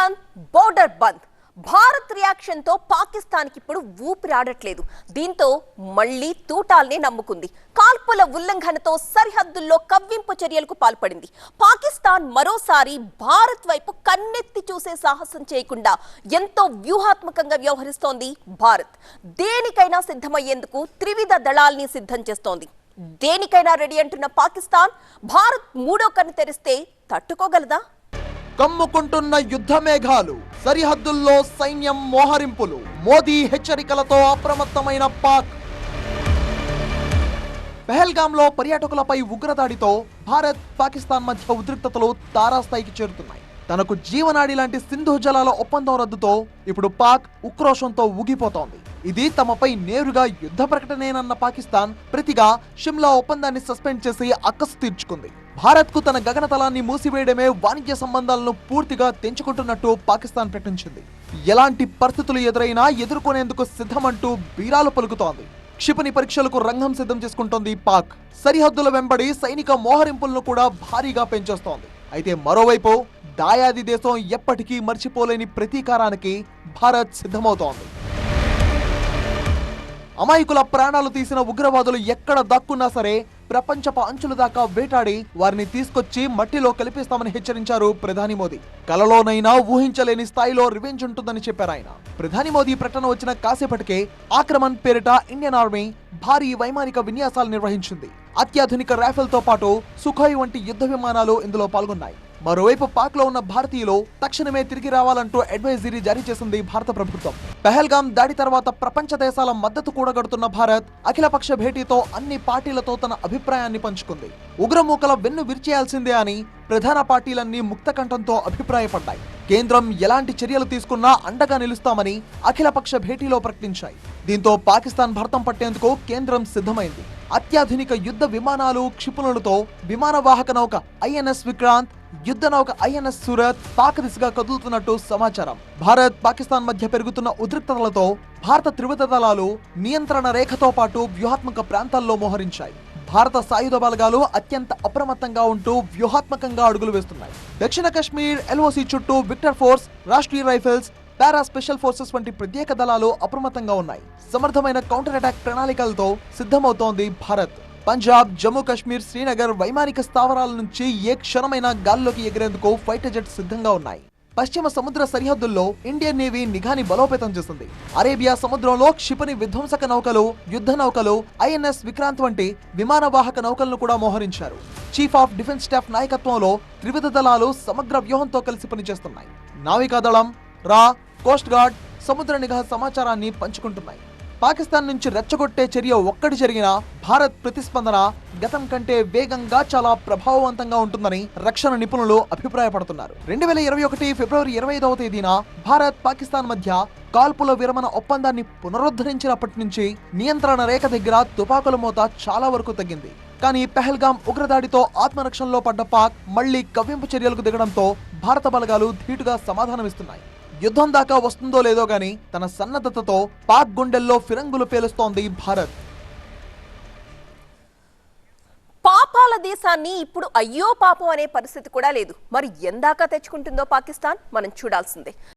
Pakistan border బంద్ Bharat reaction తో పాకిస్తాన్ కి ఇప్పుడు ఊపిరాడట్లేదు. దీంతో మళ్లీ తూటాల్ని నమ్ముకుంది. కాల్పుల ఉల్లంఘనతో సరిహద్దుల్లో కవ్వింపు చర్యలకు పాల్పడింది. పాకిస్తాన్ మరోసారి భారత్ వైపు కన్నెత్తి చూసే సాహసం చేయకుండా ఎంతో వ్యూహాత్మకంగా వ్యవహరిస్తోంది. భారత్ దేనికైనా సిద్ధమయ్యేందుకు త్రివిధ దళాల్ని సిద్ధం చేస్తోంది. దేనికైనా రెడీ అంటున్న పాకిస్తాన్ భారత్ మూడో కన్ను తెరిస్తే తట్టుకోగలదా? కమ్ముకుంటున్న యుద్ధ మేఘాలు, సరిహద్దుల్లో సైన్యం మోహరింపులు, మోదీ హెచ్చరికలతో అప్రమత్తమైన పాక్. పెహల్గాంలో పర్యాటకులపై ఉగ్రదాడితో భారత్ పాకిస్తాన్ మధ్య ఉద్రిక్తతలు తారాస్థాయికి చేరుతున్నాయి. తనకు జీవనాడి లాంటి సింధు జలాల ఒప్పందం రద్దుతో ఇప్పుడు పాక్ ఉక్రోషంతో ఊగిపోతోంది. ఇది తమపై నేరుగా యుద్ధ ప్రకటనేనన్న పాకిస్తాన్ ప్రతిగా షిమ్లా ఒప్పందాన్ని సస్పెండ్ చేసి అక్కసు తీర్చుకుంది. భారత్ కు తన గగనతలాన్ని మూసివేయడమే వాణిజ్య సంబంధాలను పూర్తిగా తెంచుకుంటున్నట్టు పాకిస్తాన్ ప్రకటించింది. ఎలాంటి పరిస్థితులు ఎదురైనా ఎదుర్కొనేందుకు సిద్ధమంటూ బీరాలు పలుకుతోంది. క్షిపణి పరీక్షలకు రంగం సిద్ధం చేసుకుంటోంది పాక్. సరిహద్దుల వెంబడి సైనిక మోహరింపులను కూడా భారీగా పెంచేస్తోంది. అయితే మరోవైపు దాయాది దేశం ఎప్పటికీ మర్చిపోలేని ప్రతీకారానికి భారత్ సిద్ధమవుతోంది. అమాయకుల ప్రాణాలు తీసిన ఉగ్రవాదులు ఎక్కడ దాక్కున్నా సరే ప్రపంచపు అంచుల దాకా వేటాడి వారిని తీసుకొచ్చి మట్టిలో కలిపిస్తామని హెచ్చరించారు ప్రధాని మోదీ. కలలోనైనా ఊహించలేని స్థాయిలో రివెంజ్ ఉంటుందని చెప్పారు ఆయన. ప్రధాని మోదీ ప్రకటన వచ్చిన కాసేపటికే ఆక్రమణ్ పేరిట ఇండియన్ ఆర్మీ భారీ వైమానిక విన్యాసాలు నిర్వహించింది. అత్యాధునిక రాఫెల్ తో పాటు సుఖోయ్ వంటి యుద్ధ విమానాలు ఇందులో పాల్గొన్నాయి. మరోవైపు పాక్ లో ఉన్న భారతీయులు తక్షణమే తిరిగి రావాలంటూ అడ్వైజరీ జారీ చేసింది భారత ప్రభుత్వం. పెహల్గాం దాడి తర్వాత ప్రపంచ దేశాల మద్దతు కూడగడుతున్న భారత్ అఖిలపక్ష భేటీతో అన్ని పార్టీలతో తన అభిప్రాయాన్ని పంచుకుంది. ఉగ్రమూకల వెన్ను విరిచేయాల్సిందే అని ప్రధాన పార్టీలన్నీ ముక్తకంఠంతో అభిప్రాయపడ్డాయి. కేంద్రం ఎలాంటి చర్యలు తీసుకున్నా అండగా నిలుస్తామని అఖిలపక్ష భేటీలో ప్రకటించాయి. దీంతో పాకిస్తాన్ భర్తం పట్టేందుకు కేంద్రం సిద్ధమైంది. అత్యాధునిక యుద్ధ విమానాలు, క్షిపణులతో విమానవాహక నౌక ఐఎన్ఎస్ విక్రాంత్, యుద్ధ నౌక ఐఎన్ఎస్ సూరత్ పాక్ దిశగా కదులుతున్నట్టు సమాచారం. భారత్ పాకిస్తాన్ మధ్య పెరుగుతున్న ఉద్రిక్తతలతో భారత త్రివిధ దళాలు నియంత్రణ రేఖతో పాటు వ్యూహాత్మక ప్రాంతాల్లో మోహరించాయి. భారత సాయుధ బలగాలు అత్యంత అప్రమత్తంగా ఉంటూ వ్యూహాత్మకంగా అడుగులు వేస్తున్నాయి. దక్షిణ కశ్మీర్ ఎల్ఓసి చుట్టూ Victor force, Rashtriya rifles, para special forces వంటి ప్రత్యేక దళాలు అప్రమత్తంగా ఉన్నాయి. సమర్థమైన కౌంటర్ అటాక్ ప్రణాళికలతో సిద్ధమవుతోంది భారత్. పంజాబ్, జమ్మూ కాశ్మీర్, శ్రీనగర్ వైమానిక స్థావరాల నుంచి ఏ క్షణమైనా గాల్లోకి ఎగిరేందుకు ఫైటర్ జెట్స్ సిద్ధంగా ఉన్నాయి. పశ్చిమ సముద్ర సరిహద్దుల్లో ఇండియన్ నేవీ నిఘాని బలోపేతం చేసింది. అరేబియా సముద్రంలో క్షిపణి విధ్వంసక నౌకలు, యుద్ధ నౌకలు, ఐఎన్ఎస్ విక్రాంత్ వంటి విమానవాహక నౌకలను కూడా మోహరించారు. చీఫ్ ఆఫ్ డిఫెన్స్ స్టాఫ్ నాయకత్వంలో త్రివిధ దళాలు సమగ్ర వ్యూహంతో కలిసి పనిచేస్తున్నాయి. నావికాదళం, రా, కోస్ట్ గార్డ్ సముద్ర నిఘా సమాచారాన్ని పంచుకుంటున్నాయి. పాకిస్తాన్ నుంచి రెచ్చగొట్టే చర్య ఒక్కటి జరిగినా భారత్ ప్రతిస్పందన గతం కంటే వేగంగా చాలా ప్రభావవంతంగా ఉంటుందని రక్షణ నిపుణులు అభిప్రాయపడుతున్నారు. 2021 ఫిబ్రవరి 25వ తేదీన భారత్ పాకిస్తాన్ మధ్య కాల్పుల విరమణ ఒప్పందాన్ని పునరుద్ధరించినప్పటి నుంచి నియంత్రణ రేఖ దగ్గర తుపాకుల మోత చాలా వరకు తగ్గింది. కానీ పెహల్గాం ఉగ్రదాడితో ఆత్మరక్షణలో పడ్డ పాక్ మళ్లీ కవ్వింపు చర్యలకు దిగడంతో భారత బలగాలు ధీటుగా సమాధానమిస్తున్నాయి. యుద్ధం దాకా వస్తుందో లేదో గాని తన సన్నద్ధతతో పాక్ గుండెల్లో ఫిరంగులు పేలుస్తోంది భారత్. పాపాల దేశాన్ని ఇప్పుడు అయ్యో పాపం అనే పరిస్థితి కూడా లేదు. మరి ఎందాక తెచ్చుకుంటుందో పాకిస్తాన్ మనం చూడాల్సిందే.